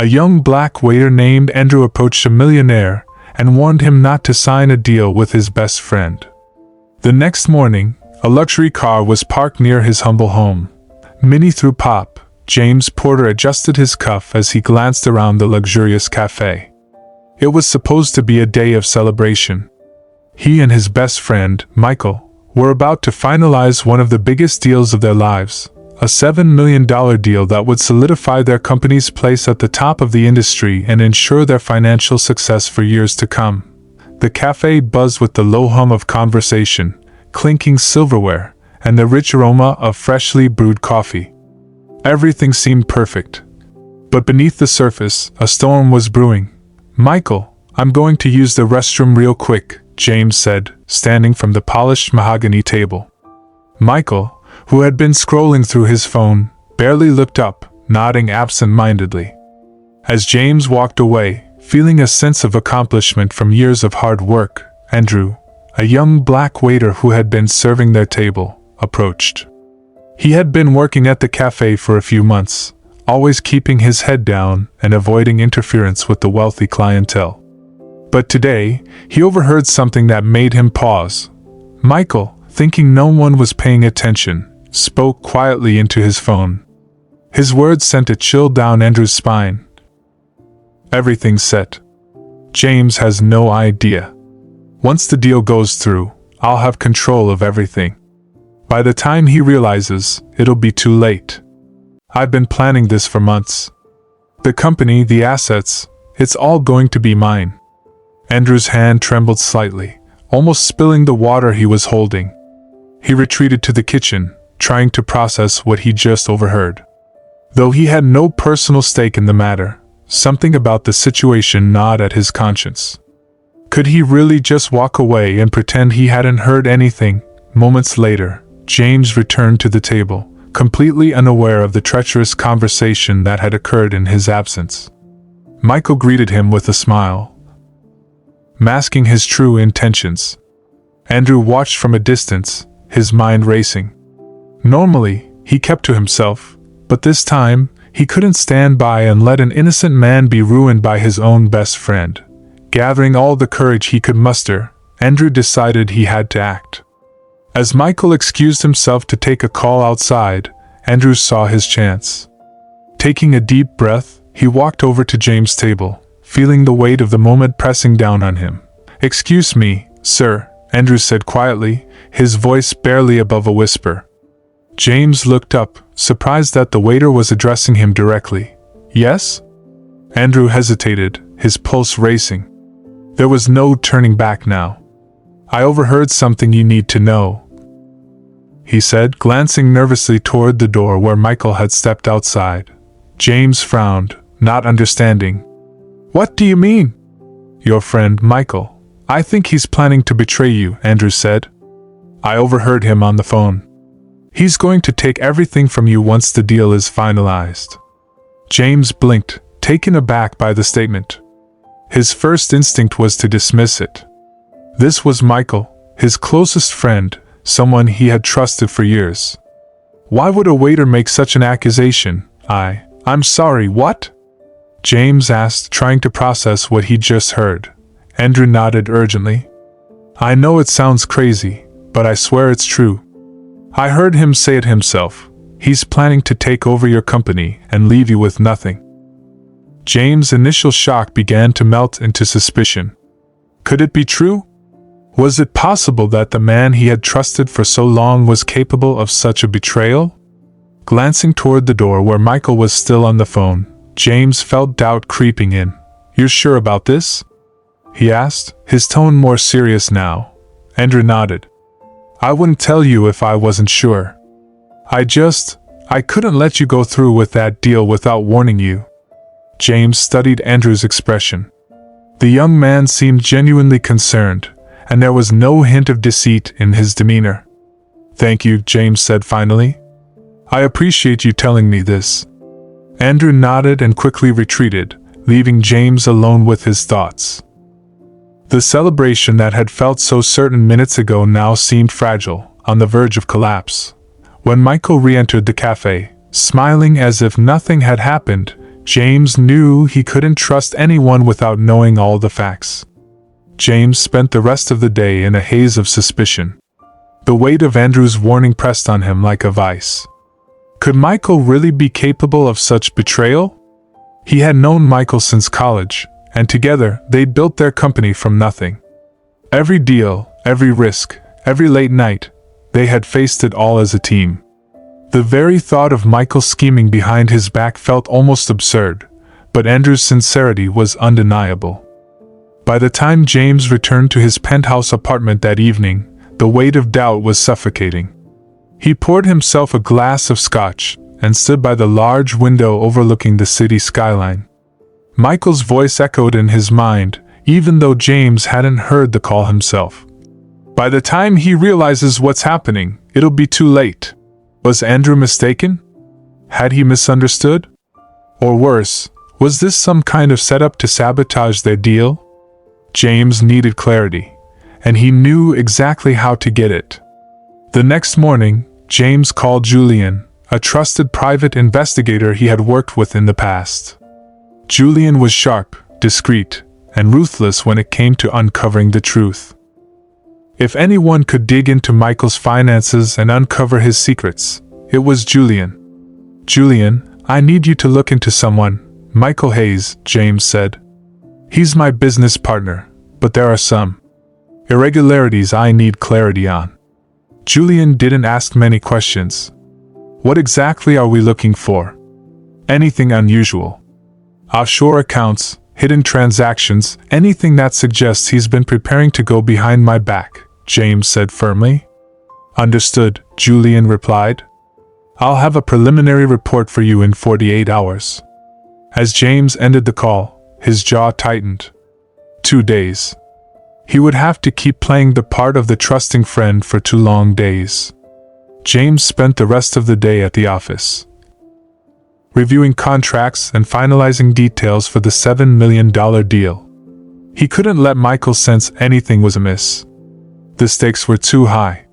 A young black waiter named Andrew approached a millionaire and warned him not to sign a deal with his best friend. The next morning, a luxury car was parked near his humble home. Minnie threw pop. James Porter adjusted his cuff as he glanced around the luxurious cafe. It was supposed to be a day of celebration. He and his best friend, Michael, were about to finalize one of the biggest deals of their lives, a $7 million deal that would solidify their company's place at the top of the industry and ensure their financial success for years to come. The cafe buzzed with the low hum of conversation, clinking silverware, and the rich aroma of freshly brewed coffee. Everything seemed perfect. But beneath the surface, a storm was brewing. "Michael, I'm going to use the restroom real quick," James said, standing from the polished mahogany table. Michael, who had been scrolling through his phone, barely looked up, nodding absent-mindedly. As James walked away, feeling a sense of accomplishment from years of hard work, Andrew, a young black waiter who had been serving their table, approached. He had been working at the cafe for a few months, always keeping his head down and avoiding interference with the wealthy clientele. But today, he overheard something that made him pause. Michael, thinking no one was paying attention, spoke quietly into his phone. His words sent a chill down Andrew's spine. "Everything's set. James has no idea. Once the deal goes through, I'll have control of everything. By the time he realizes, it'll be too late. I've been planning this for months. The company, the assets, it's all going to be mine." Andrew's hand trembled slightly, almost spilling the water he was holding. He retreated to the kitchen, trying to process what he just overheard. Though he had no personal stake in the matter, something about the situation gnawed at his conscience. Could he really just walk away and pretend he hadn't heard anything? Moments later, James returned to the table, completely unaware of the treacherous conversation that had occurred in his absence. Michael greeted him with a smile, masking his true intentions. Andrew watched from a distance, his mind racing. Normally, he kept to himself, but this time, he couldn't stand by and let an innocent man be ruined by his own best friend. Gathering all the courage he could muster, Andrew decided he had to act. As Michael excused himself to take a call outside, Andrew saw his chance. Taking a deep breath, he walked over to James' table, feeling the weight of the moment pressing down on him. "Excuse me, sir," Andrew said quietly, his voice barely above a whisper. James looked up, surprised that the waiter was addressing him directly. "Yes?" Andrew hesitated, his pulse racing. There was no turning back now. "I overheard something you need to know," he said, glancing nervously toward the door where Michael had stepped outside. James frowned, not understanding. "What do you mean?" "Your friend, Michael. I think he's planning to betray you," Andrew said. "I overheard him on the phone. He's going to take everything from you once the deal is finalized." James blinked, taken aback by the statement. His first instinct was to dismiss it. This was Michael, his closest friend, someone he had trusted for years. Why would a waiter make such an accusation? I'm sorry, what?" James asked, trying to process what he'd just heard. Andrew nodded urgently. "I know it sounds crazy, but I swear it's true. I heard him say it himself. He's planning to take over your company and leave you with nothing." James' initial shock began to melt into suspicion. Could it be true? Was it possible that the man he had trusted for so long was capable of such a betrayal? Glancing toward the door where Michael was still on the phone, James felt doubt creeping in. "You're sure about this?" he asked, his tone more serious now. Andrew nodded. "I wouldn't tell you if I wasn't sure. I couldn't let you go through with that deal without warning you." James studied Andrew's expression. The young man seemed genuinely concerned, and there was no hint of deceit in his demeanor. "Thank you," James said finally. "I appreciate you telling me this." Andrew nodded and quickly retreated, leaving James alone with his thoughts. The celebration that had felt so certain minutes ago now seemed fragile, on the verge of collapse. When Michael re-entered the cafe, smiling as if nothing had happened, James knew he couldn't trust anyone without knowing all the facts. James spent the rest of the day in a haze of suspicion. The weight of Andrew's warning pressed on him like a vice. Could Michael really be capable of such betrayal? He had known Michael since college, and together they'd built their company from nothing. Every deal, every risk, every late night, they had faced it all as a team. The very thought of Michael scheming behind his back felt almost absurd, but Andrew's sincerity was undeniable. By the time James returned to his penthouse apartment that evening, the weight of doubt was suffocating. He poured himself a glass of scotch and stood by the large window overlooking the city skyline. Michael's voice echoed in his mind, even though James hadn't heard the call himself. By the time he realizes what's happening, it'll be too late. Was Andrew mistaken? Had he misunderstood? Or worse, was this some kind of setup to sabotage their deal? James needed clarity, and he knew exactly how to get it. The next morning, James called Julian, a trusted private investigator he had worked with in the past. Julian was sharp, discreet, and ruthless when it came to uncovering the truth. If anyone could dig into Michael's finances and uncover his secrets, it was Julian. "Julian, I need you to look into someone, Michael Hayes," James said. "He's my business partner, but there are some irregularities I need clarity on." Julian didn't ask many questions. "What exactly are we looking for?" "Anything unusual. Offshore accounts, hidden transactions, anything that suggests he's been preparing to go behind my back," James said firmly. "Understood," Julian replied. "I'll have a preliminary report for you in 48 hours. As James ended the call, his jaw tightened. 2 days. He would have to keep playing the part of the trusting friend for 2 long days. James spent the rest of the day at the office, reviewing contracts and finalizing details for the $7 million deal. He couldn't let Michael sense anything was amiss. The stakes were too high.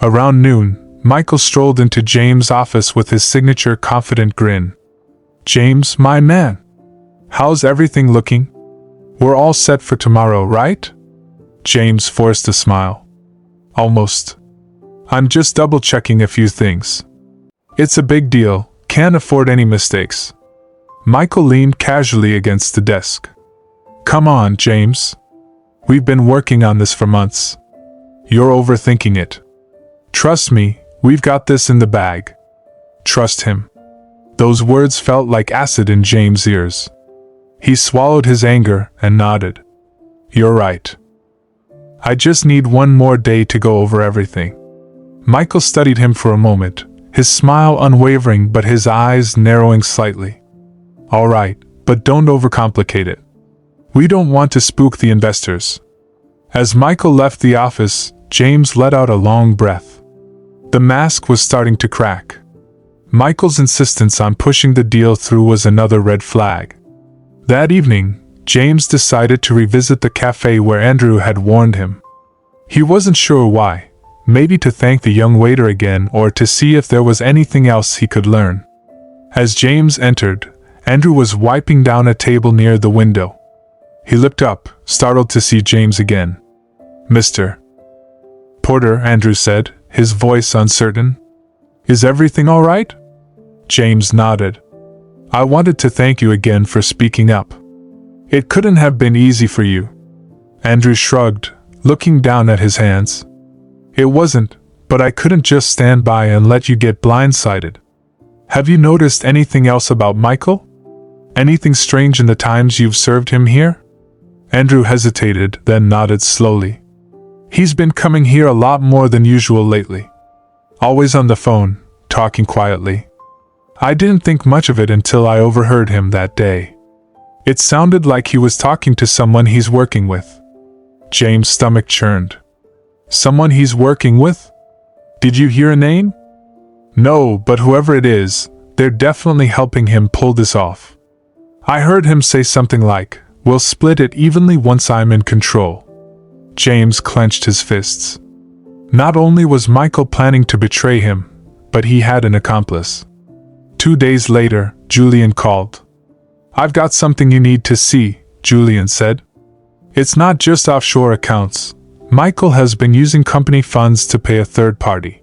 Around noon, Michael strolled into James' office with his signature confident grin. "James, my man. How's everything looking? We're all set for tomorrow, right?" James forced a smile. "Almost. I'm just double-checking a few things. It's a big deal, can't afford any mistakes." Michael leaned casually against the desk. "Come on, James. We've been working on this for months. You're overthinking it. Trust me, we've got this in the bag. Trust him." Those words felt like acid in James' ears. He swallowed his anger and nodded. "You're right. I just need one more day to go over everything." Michael studied him for a moment, his smile unwavering but his eyes narrowing slightly. "All right, but don't overcomplicate it. We don't want to spook the investors." As Michael left the office, James let out a long breath. The mask was starting to crack. Michael's insistence on pushing the deal through was another red flag. That evening, James decided to revisit the cafe where Andrew had warned him. He wasn't sure why, maybe to thank the young waiter again or to see if there was anything else he could learn. As James entered, Andrew was wiping down a table near the window. He looked up, startled to see James again. "Mr. Porter," Andrew said, his voice uncertain. "Is everything all right?" James nodded. "I wanted to thank you again for speaking up. It couldn't have been easy for you." Andrew shrugged, looking down at his hands. "It wasn't, but I couldn't just stand by and let you get blindsided. Have you noticed anything else about Michael? Anything strange in the times you've served him here?" Andrew hesitated, then nodded slowly. "He's been coming here a lot more than usual lately. Always on the phone, talking quietly. I didn't think much of it until I overheard him that day. It sounded like he was talking to someone he's working with." James' stomach churned. "Someone he's working with? Did you hear a name?" "No, but whoever it is, they're definitely helping him pull this off. I heard him say something like, 'We'll split it evenly once I'm in control.'" James clenched his fists. Not only was Michael planning to betray him, but he had an accomplice. 2 days later, Julian called. I've got something you need to see, Julian said. It's not just offshore accounts. Michael has been using company funds to pay a third party.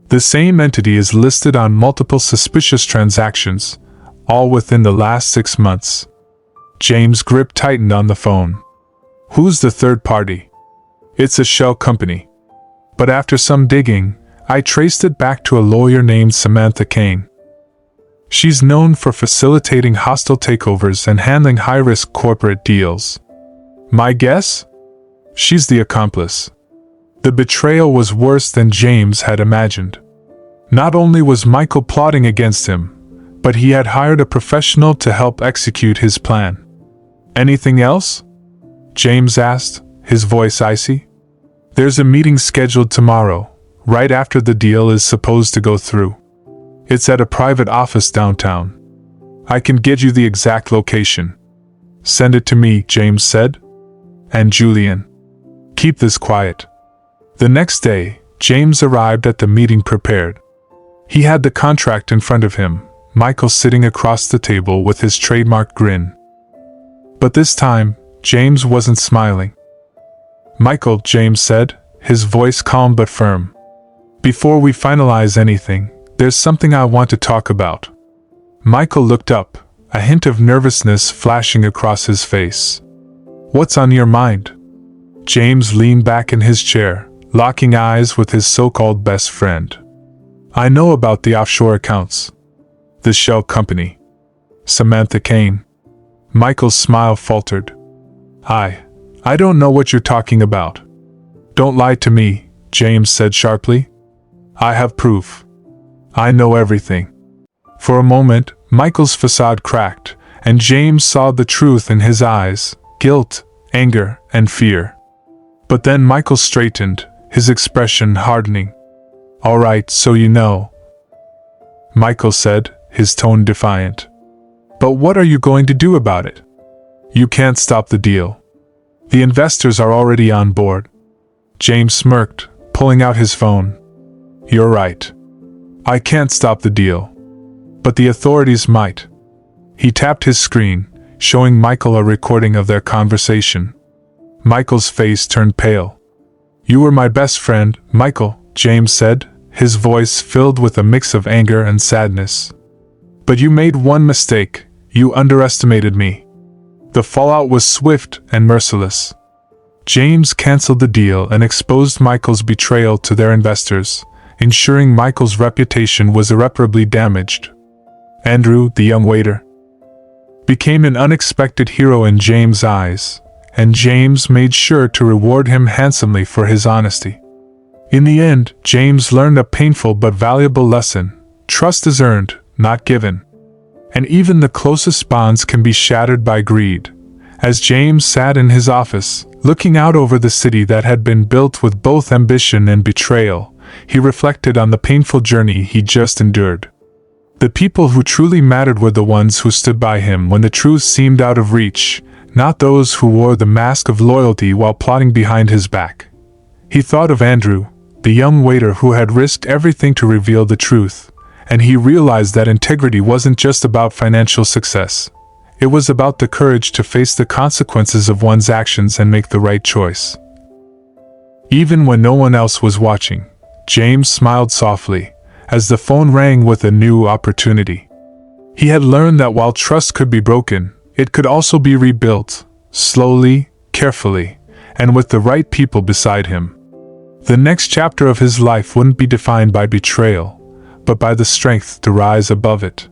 The same entity is listed on multiple suspicious transactions, all within the last 6 months. James' grip tightened on the phone. Who's the third party? It's a shell company. But after some digging, I traced it back to a lawyer named Samantha Kane. She's known for facilitating hostile takeovers and handling high-risk corporate deals. My guess? She's the accomplice. The betrayal was worse than James had imagined. Not only was Michael plotting against him, but he had hired a professional to help execute his plan. Anything else? James asked, his voice icy. There's a meeting scheduled tomorrow, right after the deal is supposed to go through. It's at a private office downtown. I can get you the exact location. Send it to me, James said. And Julian, keep this quiet. The next day, James arrived at the meeting prepared. He had the contract in front of him, Michael sitting across the table with his trademark grin. But this time, James wasn't smiling. Michael, James said, his voice calm but firm. Before we finalize anything, there's something I want to talk about. Michael looked up, a hint of nervousness flashing across his face. What's on your mind? James leaned back in his chair, locking eyes with his so-called best friend. I know about the offshore accounts. The shell company. Samantha Kane. Michael's smile faltered. I don't know what you're talking about. Don't lie to me, James said sharply. I have proof. I know everything. For a moment, Michael's facade cracked, and James saw the truth in his eyes, guilt, anger, and fear. But then Michael straightened, his expression hardening. All right, so you know, Michael said, his tone defiant. But what are you going to do about it? You can't stop the deal. The investors are already on board. James smirked, pulling out his phone. You're right. I can't stop the deal. But the authorities might. He tapped his screen, showing Michael a recording of their conversation. Michael's face turned pale. You were my best friend, Michael, James said, his voice filled with a mix of anger and sadness. But you made one mistake. You underestimated me. The fallout was swift and merciless. James canceled the deal and exposed Michael's betrayal to their investors, ensuring Michael's reputation was irreparably damaged. Andrew, the young waiter, became an unexpected hero in James' eyes, and James made sure to reward him handsomely for his honesty. In the end, James learned a painful but valuable lesson. Trust is earned, not given. And even the closest bonds can be shattered by greed. As James sat in his office, looking out over the city that had been built with both ambition and betrayal, he reflected on the painful journey he just endured. The people who truly mattered were the ones who stood by him when the truth seemed out of reach, not those who wore the mask of loyalty while plotting behind his back. He thought of Andrew, the young waiter who had risked everything to reveal the truth, and he realized that integrity wasn't just about financial success. It was about the courage to face the consequences of one's actions and make the right choice. Even when no one else was watching, James smiled softly, as the phone rang with a new opportunity. He had learned that while trust could be broken, it could also be rebuilt, slowly, carefully, and with the right people beside him. The next chapter of his life wouldn't be defined by betrayal, but by the strength to rise above it.